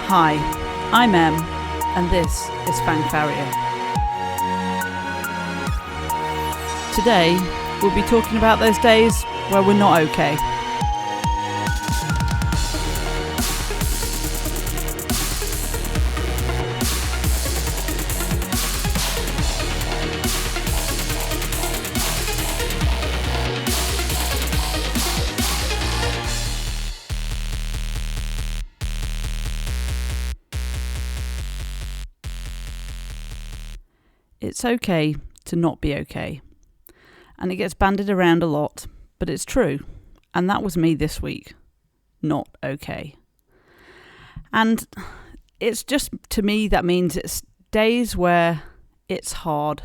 Hi, I'm Em, and this is Fang Farrier. Today, we'll be talking about those days where we're not okay. It's okay to not be okay. And it gets bandied around a lot, but it's true. And that was me this week. Not okay. And it's just, to me, that means it's days where it's hard,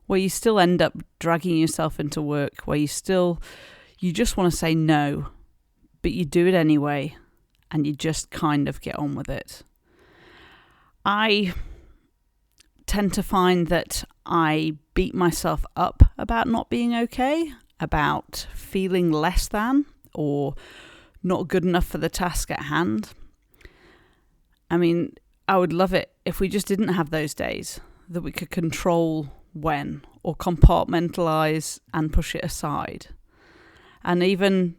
where you still end up dragging yourself into work, where you just want to say no, but you do it anyway, and you just kind of get on with it. I tend to find that I beat myself up about not being okay, about feeling less than or not good enough for the task at hand. I mean, I would love it if we just didn't have those days, that we could control when or compartmentalize and push it aside. And even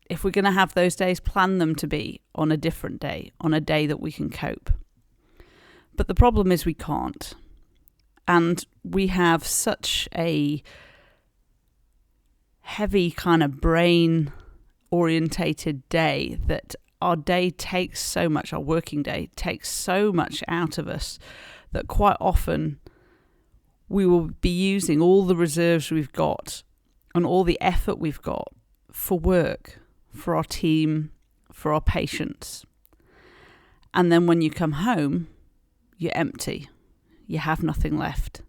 if we're going to have those days, plan them to be on a different day, on a day that we can cope. But the problem is we can't. And we have such a heavy kind of brain orientated day that our day takes so much, our working day takes so much out of us that quite often we will be using all the reserves we've got and all the effort we've got for work, for our team, for our patients. And then when you come home, you're empty. You have nothing left.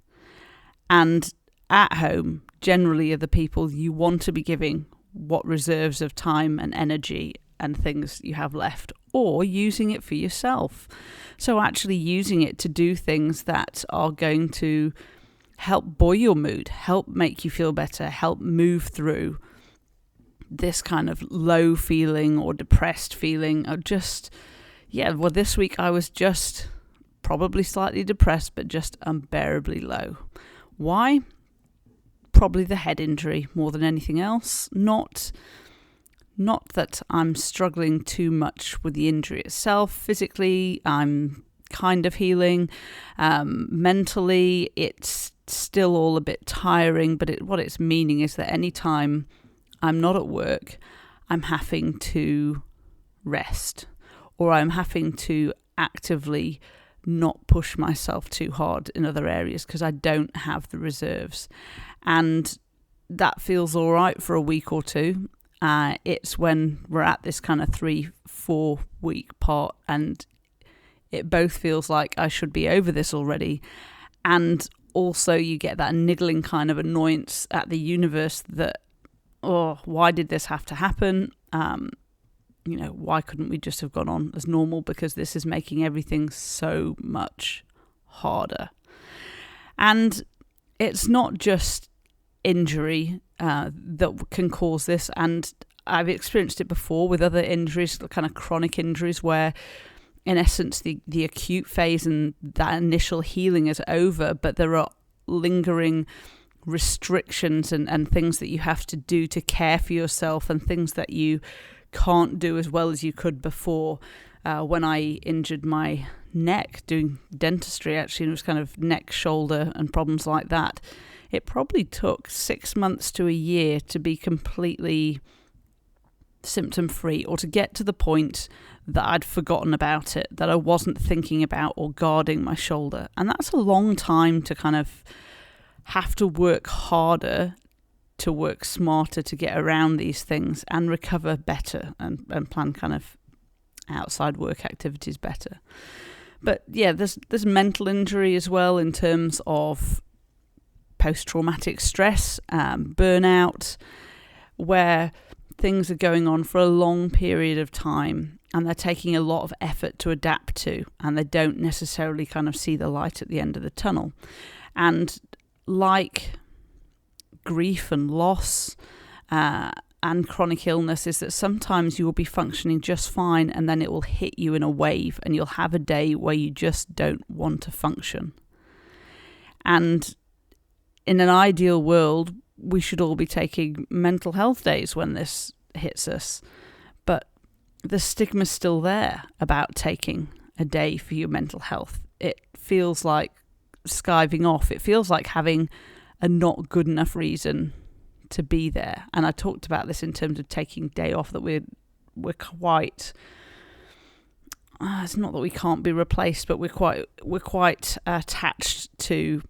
And at home, generally are the people you want to be giving what reserves of time and energy and things you have left, or using it for yourself. So actually using it to do things that are going to help buoy your mood, help make you feel better, help move through this kind of low feeling or depressed feeling, or just, this week I was just probably slightly depressed, but just unbearably low. Why? Probably the head injury more than anything else. Not that I'm struggling too much with the injury itself. Physically, I'm kind of healing. Mentally, it's still all a bit tiring, but what it's meaning is that anytime I'm not at work, I'm having to rest, or I'm having to actively not push myself too hard in other areas because I don't have the reserves. And that feels all right for a week or two. It's when we're at this kind of 3-4 week part and it both feels like I should be over this already, and also you get that niggling kind of annoyance at the universe that, why did this have to happen? Why couldn't we just have gone on as normal? Because this is making everything so much harder. And it's not just injury that can cause this. And I've experienced it before with other injuries, kind of chronic injuries, where in essence the acute phase and that initial healing is over, but there are lingering restrictions and things that you have to do to care for yourself, and things that you can't do as well as you could before. When I injured my neck doing dentistry, actually, it was kind of neck, shoulder and problems like that. It probably took 6 months to a year to be completely symptom free, or to get to the point that I'd forgotten about it, that I wasn't thinking about or guarding my shoulder. And that's a long time to kind of have to work harder, to work smarter, to get around these things and recover better and plan kind of outside work activities better. But yeah, there's mental injury as well in terms of post-traumatic stress, burnout, where things are going on for a long period of time and they're taking a lot of effort to adapt to, and they don't necessarily kind of see the light at the end of the tunnel. And like grief and loss, and chronic illness is that sometimes you will be functioning just fine and then it will hit you in a wave and you'll have a day where you just don't want to function. And in an ideal world, we should all be taking mental health days when this hits us. But the stigma's still there about taking a day for your mental health. It feels like skiving off. It feels like having a not good enough reason to be there. And I talked about this in terms of taking day off, that we're quite it's not that we can't be replaced, but we're quite attached to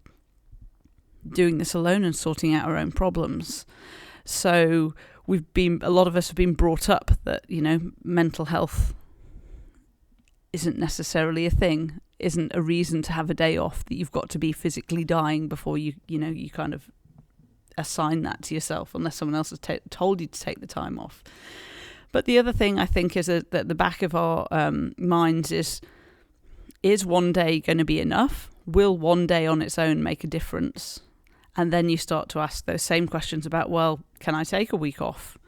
doing this alone and sorting out our own problems. So a lot of us have been brought up that, mental health isn't necessarily a thing, isn't a reason to have a day off, that you've got to be physically dying before you kind of assign that to yourself, unless someone else has told you to take the time off. But the other thing I think is that at the back of our minds is one day going to be enough? Will one day on its own make a difference? And then you start to ask those same questions about, well, can I take a week off?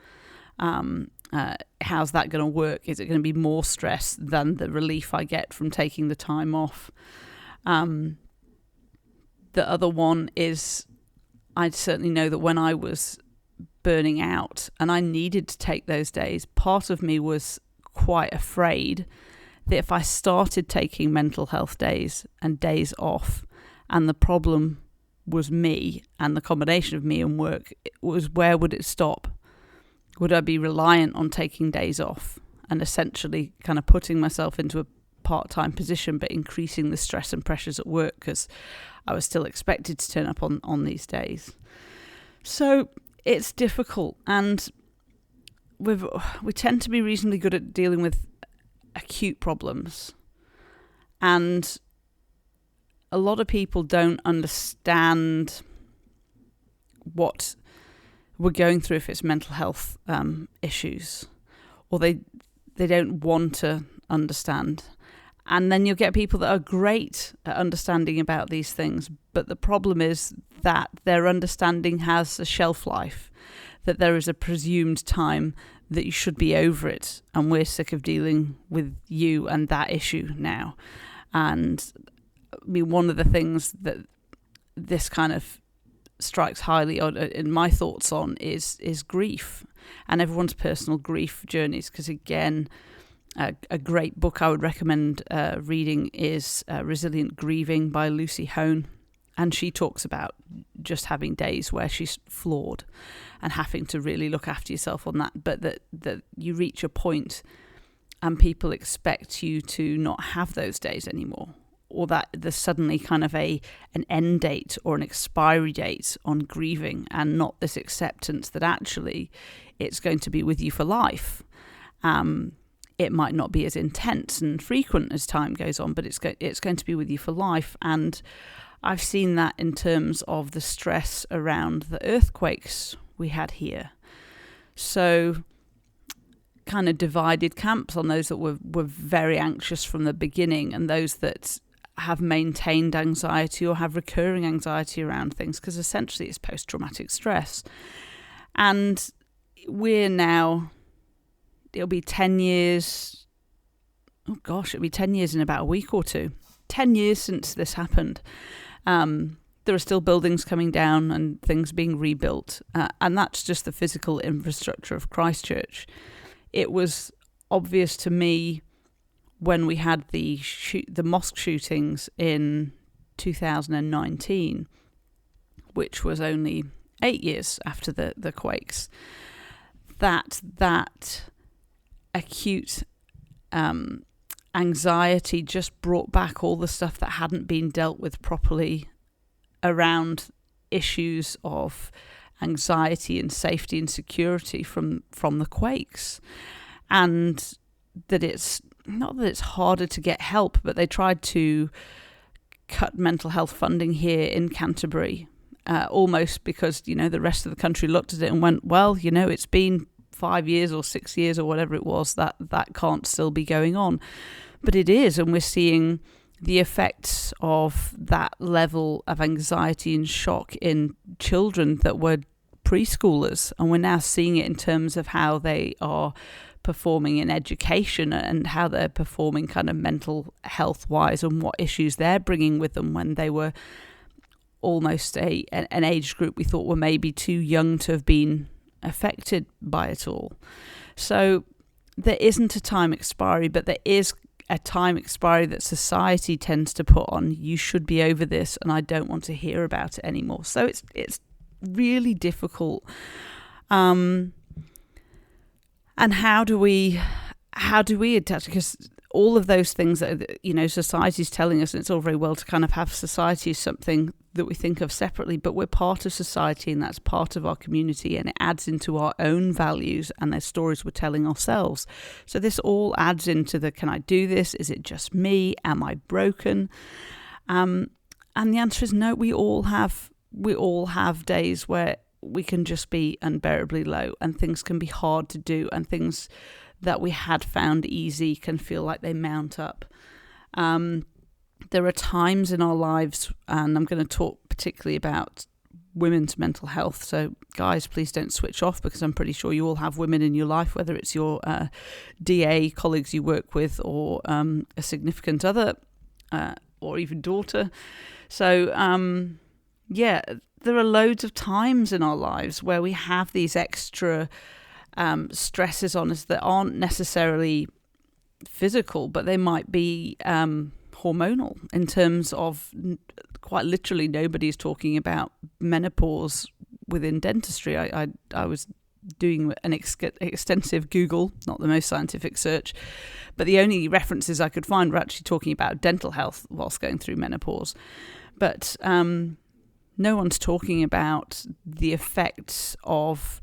How's that going to work? Is it going to be more stress than the relief I get from taking the time off? The other one is, I certainly know that when I was burning out and I needed to take those days, part of me was quite afraid that if I started taking mental health days and days off, and the problem was me and the combination of me and work, where would it stop? Would I be reliant on taking days off and essentially kind of putting myself into a part-time position, but increasing the stress and pressures at work because I was still expected to turn up on these days? So it's difficult, and we tend to be reasonably good at dealing with acute problems, and a lot of people don't understand what we're going through if it's mental health issues, or they don't want to understand. And then you'll get people that are great at understanding about these things, but the problem is that their understanding has a shelf life, that there is a presumed time that you should be over it, and we're sick of dealing with you and that issue now. And I mean, one of the things that this kind of strikes highly in my thoughts on is grief, and everyone's personal grief journeys, because again, a great book I would recommend reading is Resilient Grieving by Lucy Hone. And she talks about just having days where she's flawed and having to really look after yourself on that. But that you reach a point and people expect you to not have those days anymore, or that there's suddenly kind of an end date or an expiry date on grieving, and not this acceptance that actually it's going to be with you for life. It might not be as intense and frequent as time goes on, but it's going to be with you for life. And I've seen that in terms of the stress around the earthquakes we had here. So kind of divided camps on those that were very anxious from the beginning, and those that have maintained anxiety or have recurring anxiety around things, because essentially it's post-traumatic stress. And we're now, it'll be 10 years, it'll be 10 years in about a week or two. 10 years since this happened. There are still buildings coming down and things being rebuilt, and that's just the physical infrastructure of Christchurch. It was obvious to me when we had the mosque shootings in 2019, which was only 8 years after the quakes, that acute anxiety just brought back all the stuff that hadn't been dealt with properly around issues of anxiety and safety and security from the quakes. And that it's not that it's harder to get help, but they tried to cut mental health funding here in Canterbury, almost because, the rest of the country looked at it and went, well, it's been 5 years or 6 years or whatever it was, that can't still be going on. But it is, and we're seeing the effects of that level of anxiety and shock in children that were preschoolers, and we're now seeing it in terms of how they are performing in education and how they're performing kind of mental health wise, and what issues they're bringing with them when they were almost an age group we thought were maybe too young to have been affected by it all. So there isn't a time expiry, but there is a time expiry that society tends to put on. You should be over this, and I don't want to hear about it anymore. So it's really difficult. And how do we attach? Because all of those things that, you know, society's telling us, and it's all very well to kind of have society as something that we think of separately, but we're part of society, and that's part of our community, and it adds into our own values and the stories we're telling ourselves. So this all adds into the, can I do this? Is it just me? Am I broken? And the answer is no. We all have days where we can just be unbearably low, and things can be hard to do, and things that we had found easy can feel like they mount up. There are times in our lives, and I'm going to talk particularly about women's mental health. So guys, please don't switch off, because I'm pretty sure you all have women in your life, whether it's your DA colleagues you work with, or a significant other, or even daughter. So there are loads of times in our lives where we have these extra stresses on us that aren't necessarily physical, but they might be hormonal, in terms of, quite literally, nobody's talking about menopause within dentistry. I was doing an extensive Google, not the most scientific search, but the only references I could find were actually talking about dental health whilst going through menopause. But no one's talking about the effects of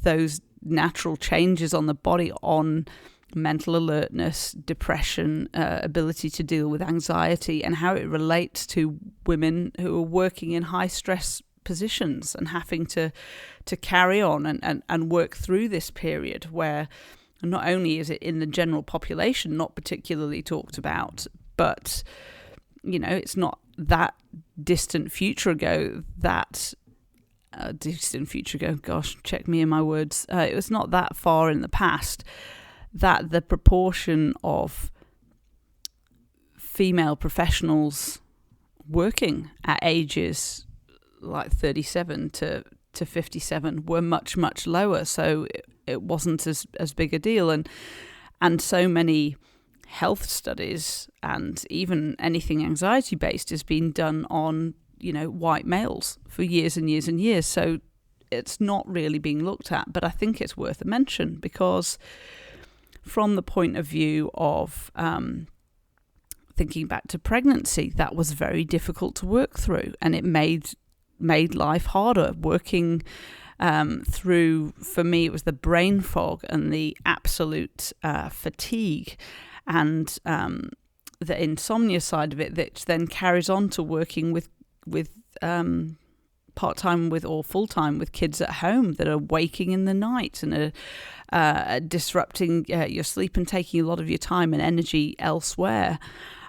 those natural changes on the body on mental alertness, depression, ability to deal with anxiety, and how it relates to women who are working in high stress positions and having to carry on and work through this period where not only is it in the general population not particularly talked about, but, you know, it's not that distant future ago, gosh, check me in my words, it was not that far in the past that the proportion of female professionals working at ages like 37 to 57 were much, much lower. So it wasn't as big a deal. And so many health studies, and even anything anxiety based, has been done on, you know, white males for years and years and years. So it's not really being looked at. But I think it's worth a mention, because from the point of view of thinking back to pregnancy, that was very difficult to work through, and it made life harder. Working through, for me, it was the brain fog and the absolute fatigue, and the insomnia side of it, that then carries on to working with part-time with or full-time with kids at home that are waking in the night and are disrupting your sleep and taking a lot of your time and energy elsewhere.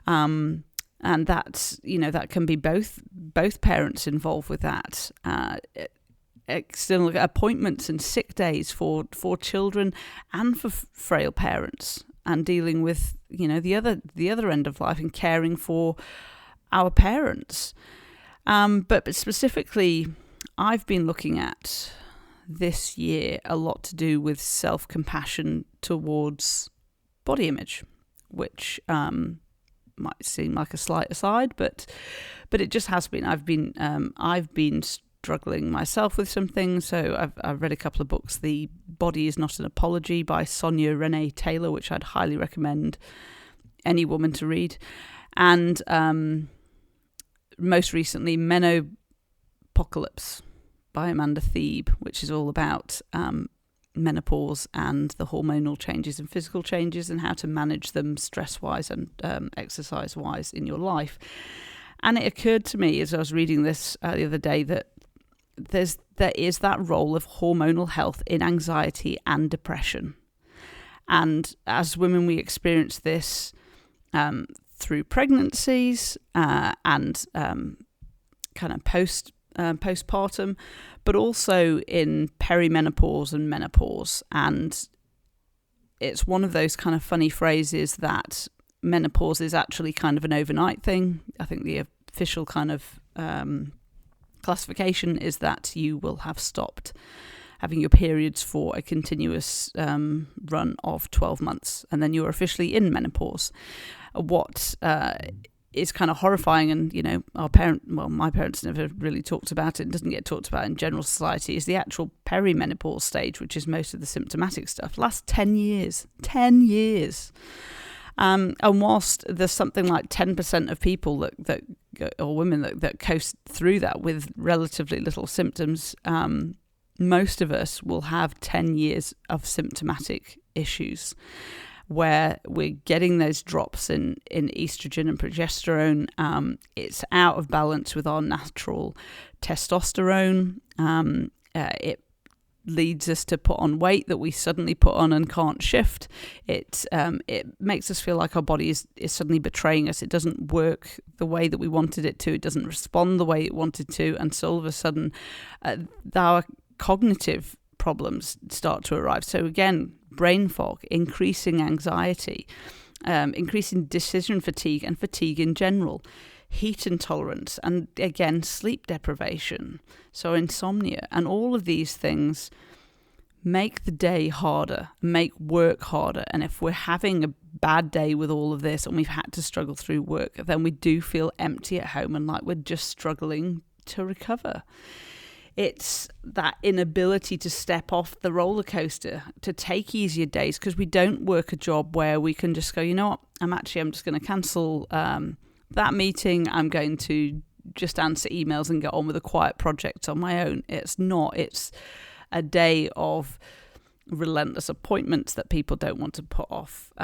And that's, you know, that can be both parents involved with that. External appointments and sick days for children and for frail parents, and dealing with, you know, the other end of life and caring for our parents. But specifically, I've been looking at this year a lot to do with self-compassion towards body image, which might seem like a slight aside, but it just has been. I've been struggling myself with some things. So I've read a couple of books. The Body Is Not an Apology by Sonia Renee Taylor, which I'd highly recommend any woman to read. And most recently, Menopocalypse by Amanda Thebe, which is all about menopause and the hormonal changes and physical changes and how to manage them stress-wise and exercise-wise in your life. And it occurred to me as I was reading this the other day that there is that role of hormonal health in anxiety and depression. And as women, we experience this through pregnancies and kind of postpartum, but also in perimenopause and menopause. And it's one of those kind of funny phrases that menopause is actually kind of an overnight thing. I think the official kind of classification is that you will have stopped having your periods for a continuous run of 12 months, and then you're officially in menopause. What is kind of horrifying, and my parents never really talked about it, doesn't get talked about in general society, is the actual perimenopause stage, which is most of the symptomatic stuff, lasts 10 years. And whilst there's something like 10% of people that or women that coast through that with relatively little symptoms, most of us will have 10 years of symptomatic issues where we're getting those drops in estrogen and progesterone. It's out of balance with our natural testosterone. It leads us to put on weight that we suddenly put on and can't shift. It makes us feel like our body is suddenly betraying us. It doesn't work the way that we wanted it to. It doesn't respond the way it wanted to. And so all of a sudden, our cognitive problems start to arrive. So again, brain fog, increasing anxiety, increasing decision fatigue and fatigue in general, heat intolerance, and again, sleep deprivation, so insomnia. And all of these things make the day harder, make work harder. And if we're having a bad day with all of this and we've had to struggle through work, then we do feel empty at home and like we're just struggling to recover. It's that inability to step off the roller coaster, to take easier days, because we don't work a job where we can just go, you know what, I'm just going to cancel that meeting. I'm going to just answer emails and get on with a quiet project on my own. It's not. It's a day of relentless appointments that people don't want to put off.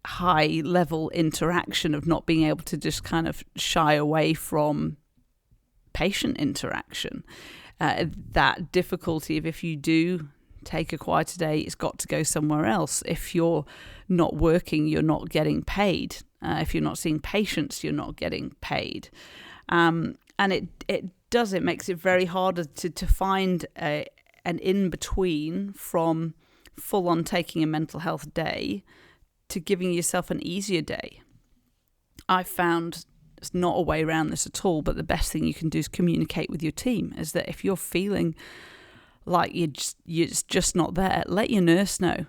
High level interaction of not being able to just kind of shy away from patient interaction. That difficulty of, if you do take a quieter day, it's got to go somewhere else. If you're not working, you're not getting paid. If you're not seeing patients, you're not getting paid. And it makes it very harder to find an in-between from full-on taking a mental health day to giving yourself an easier day. I've found it's not a way around this at all, but the best thing you can do is communicate with your team. Is that if you're feeling like you're just not there, let your nurse know.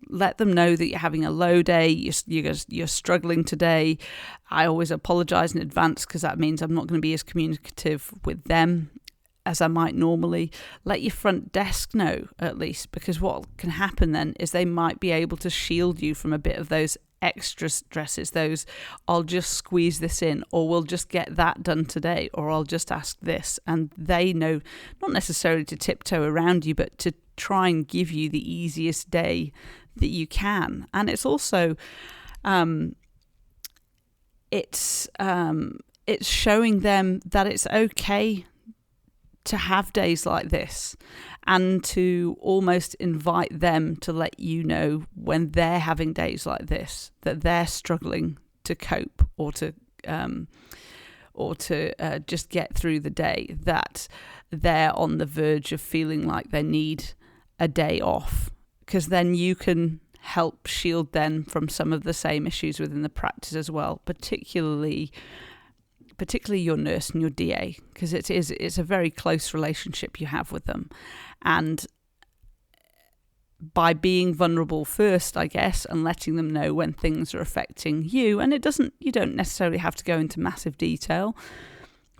Let them know that you're having a low day, you're struggling today. I always apologise in advance, because that means I'm not going to be as communicative with them as I might normally. Let your front desk know, at least, because what can happen then is they might be able to shield you from a bit of those extra stresses, those I'll just squeeze this in, or we'll just get that done today, or I'll just ask this. And they know not necessarily to tiptoe around you, but to try and give you the easiest day that you can. And it's also it's showing them that it's okay to have days like this, and to almost invite them to let you know when they're having days like this, that they're struggling to cope or to just get through the day, that they're on the verge of feeling like they need a day off, because then you can help shield them from some of the same issues within the practice as well, particularly your nurse and your DA, because it's a very close relationship you have with them. And by being vulnerable first, I guess, and letting them know when things are affecting you, and you don't necessarily have to go into massive detail,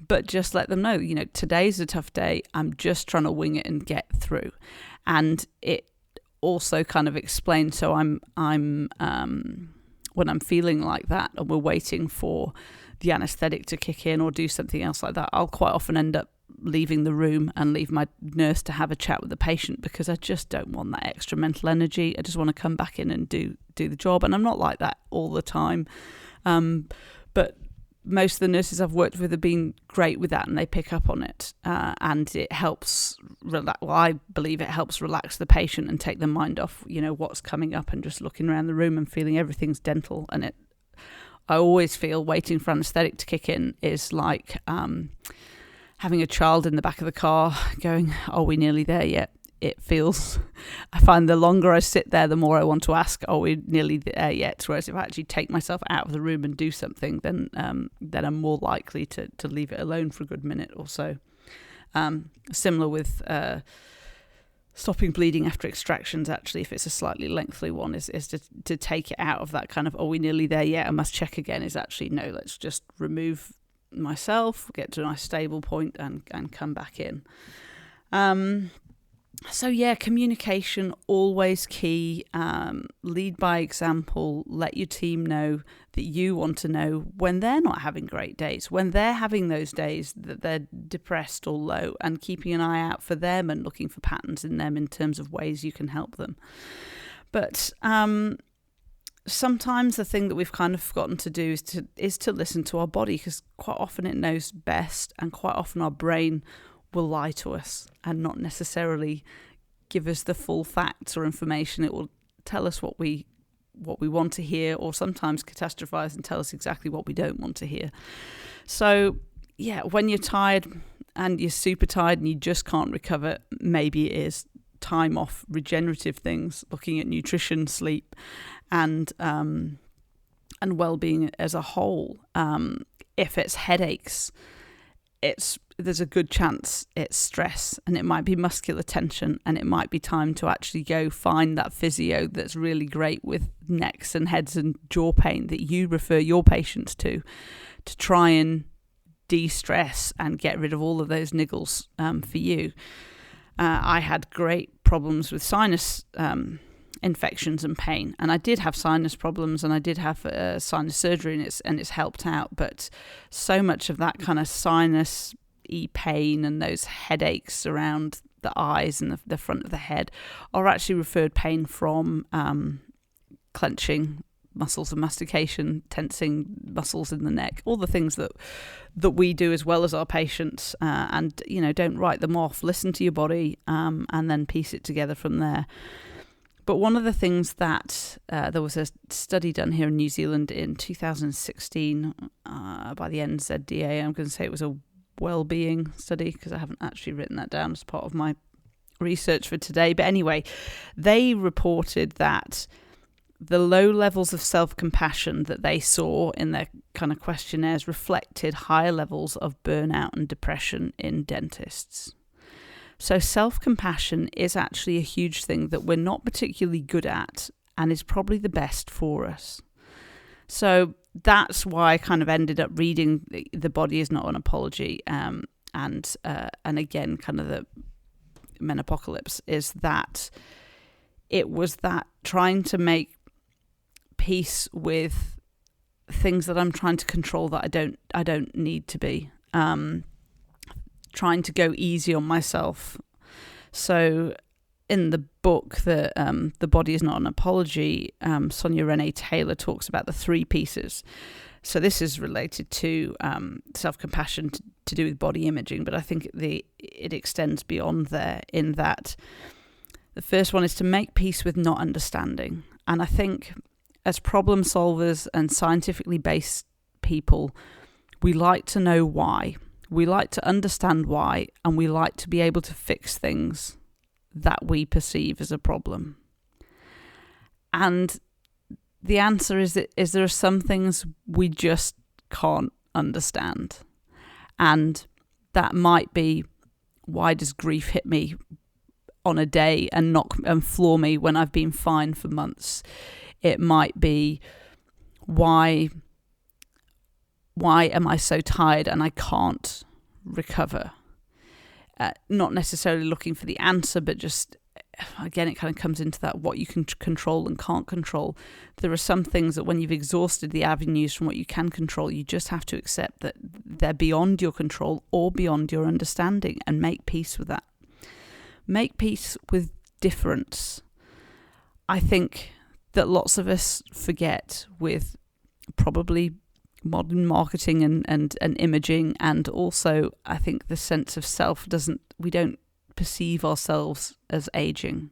but just let them know, today's a tough day, I'm just trying to wing it and get through. And it also kind of explains, so I'm when I'm feeling like that and we're waiting for the anaesthetic to kick in or do something else like that, I'll quite often end up leaving the room and leave my nurse to have a chat with the patient, because I just don't want that extra mental energy. I just want to come back in and do the job. And I'm not like that all the time, but most of the nurses I've worked with have been great with that, and they pick up on it, and it helps I believe it helps relax the patient and take their mind off what's coming up, and just looking around the room and feeling everything's dental. And it I always feel waiting for anaesthetic to kick in is like having a child in the back of the car going, are we nearly there yet? It feels, I find the longer I sit there, the more I want to ask, are we nearly there yet? Whereas if I actually take myself out of the room and do something, then I'm more likely to leave it alone for a good minute or so. Similar with stopping bleeding after extractions, actually, if it's a slightly lengthy one, is to take it out of that kind of, are we nearly there yet? I must check again, is actually, no, let's just remove myself, get to a nice stable point and come back in. So yeah, communication, always key. Lead by example. Let your team know that you want to know when they're not having great days, when they're having those days that they're depressed or low, and keeping an eye out for them and looking for patterns in them in terms of ways you can help them. But sometimes the thing that we've kind of forgotten to do is to listen to our body, because quite often it knows best, and quite often our brain will lie to us and not necessarily give us the full facts or information. It will tell us what we want to hear, or sometimes catastrophize and tell us exactly what we don't want to hear. So yeah, when you're tired and you're super tired and you just can't recover, maybe it is time off regenerative things, looking at nutrition, sleep, and well-being as a whole. If it's headaches, there's a good chance it's stress, and it might be muscular tension, and it might be time to actually go find that physio that's really great with necks and heads and jaw pain that you refer your patients to try and de-stress and get rid of all of those niggles for you. I had great problems with sinus infections and pain, and I did have sinus problems, and I did have sinus surgery, and it's helped out. But so much of that kind of sinus pain and those headaches around the eyes and the front of the head are actually referred pain from clenching muscles of mastication, tensing muscles in the neck, all the things that we do as well as our patients. And don't write them off. Listen to your body, and then piece it together from there. But one of the things that there was a study done here in New Zealand in 2016 by the NZDA. I'm going to say it was a well-being study, because I haven't actually written that down as part of my research for today. But anyway, they reported that the low levels of self-compassion that they saw in their kind of questionnaires reflected higher levels of burnout and depression in dentists. So self-compassion is actually a huge thing that we're not particularly good at, and is probably the best for us. So that's why I kind of ended up reading The Body Is Not an Apology, and again, kind of the Menopocalypse, is that it was that trying to make peace with things that I'm trying to control that I don't need to be. Trying to go easy on myself. So in the book, The Body Is Not an Apology, Sonia Renee Taylor talks about the three pieces. So this is related to self-compassion to do with body imaging, but I think it extends beyond there, in that the first one is to make peace with not understanding. And I think as problem solvers and scientifically based people, we like to know why. We like to understand why, and we like to be able to fix things that we perceive as a problem. And the answer is there are some things we just can't understand. And that might be, why does grief hit me on a day and knock and floor me when I've been fine for months? It might be, why am I so tired and I can't recover? Not necessarily looking for the answer, but just, again, it kind of comes into that what you can control and can't control. There are some things that when you've exhausted the avenues from what you can control, you just have to accept that they're beyond your control or beyond your understanding, and make peace with that. Make peace with difference. I think that lots of us forget with probably modern marketing and imaging, and also I think the sense of self we don't perceive ourselves as aging.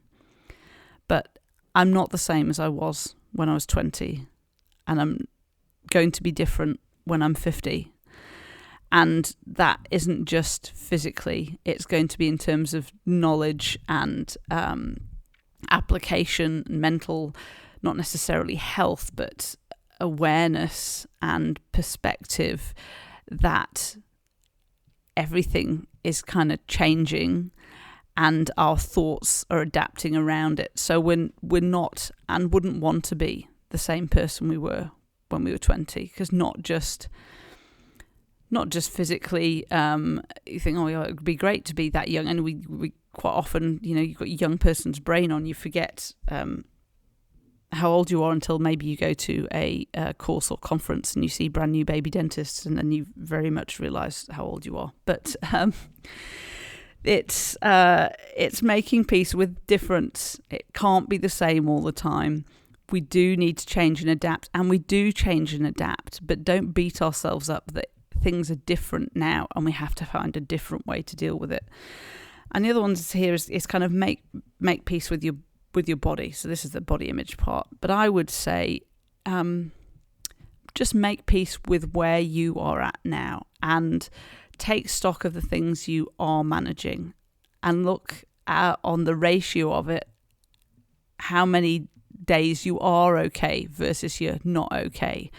But I'm not the same as I was when I was 20, and I'm going to be different when I'm 50. And that isn't just physically, it's going to be in terms of knowledge and application, mental, not necessarily health, but awareness and perspective, that everything is kind of changing and our thoughts are adapting around it. So we're not and wouldn't want to be the same person we were when we were 20, because not just physically, you think, oh, yeah, it would be great to be that young. And we quite often, you've got a young person's brain on, you forget how old you are until maybe you go to a course or conference and you see brand new baby dentists, and then you very much realise how old you are. But it's making peace with difference. It can't be the same all the time. We do need to change and adapt, and we do change and adapt, but don't beat ourselves up that things are different now and we have to find a different way to deal with it. And the other ones here is kind of make peace with your body. So this is the body image part. But I would say just make peace with where you are at now and take stock of the things you are managing and look at, on the ratio of it, how many days you are okay versus you're not okay.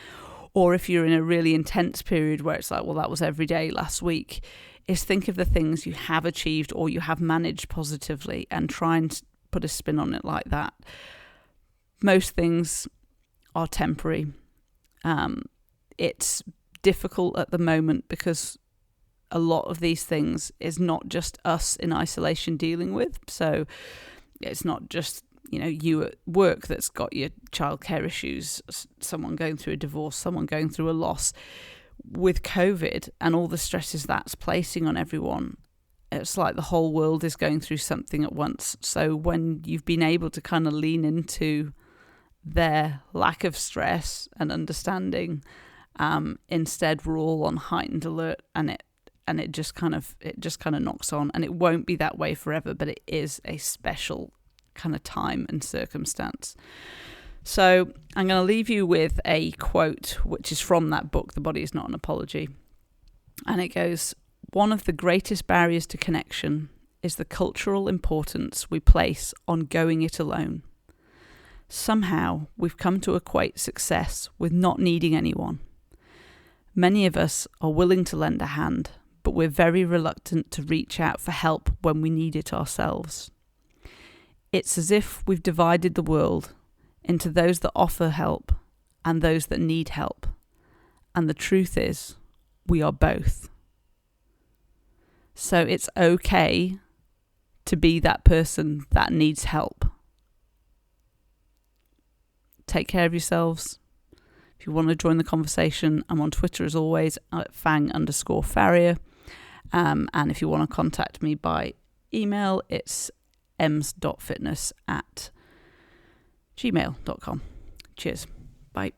Or if you're in a really intense period where it's like, well, that was every day last week, is think of the things you have achieved or you have managed positively and try and put a spin on it like that. Most things are temporary. It's difficult at the moment because a lot of these things is not just us in isolation dealing with. So it's not just you at work that's got your childcare issues, someone going through a divorce, someone going through a loss. With COVID and all the stresses that's placing on everyone, it's like the whole world is going through something at once. So when you've been able to kind of lean into their lack of stress and understanding, instead we're all on heightened alert, and it just kind of knocks on. And it won't be that way forever, but it is a special kind of time and circumstance. So I'm going to leave you with a quote which is from that book, The Body Is Not an Apology, and it goes, "One of the greatest barriers to connection is the cultural importance we place on going it alone. Somehow we've come to equate success with not needing anyone. Many of us are willing to lend a hand, but we're very reluctant to reach out for help when we need it ourselves. It's as if we've divided the world into those that offer help and those that need help. And the truth is, we are both. So it's okay to be that person that needs help. Take care of yourselves. If you want to join the conversation, I'm on Twitter as always at Fang_Farrier. And if you want to contact me by email, it's ems.fitness@gmail.com. Cheers. Bye.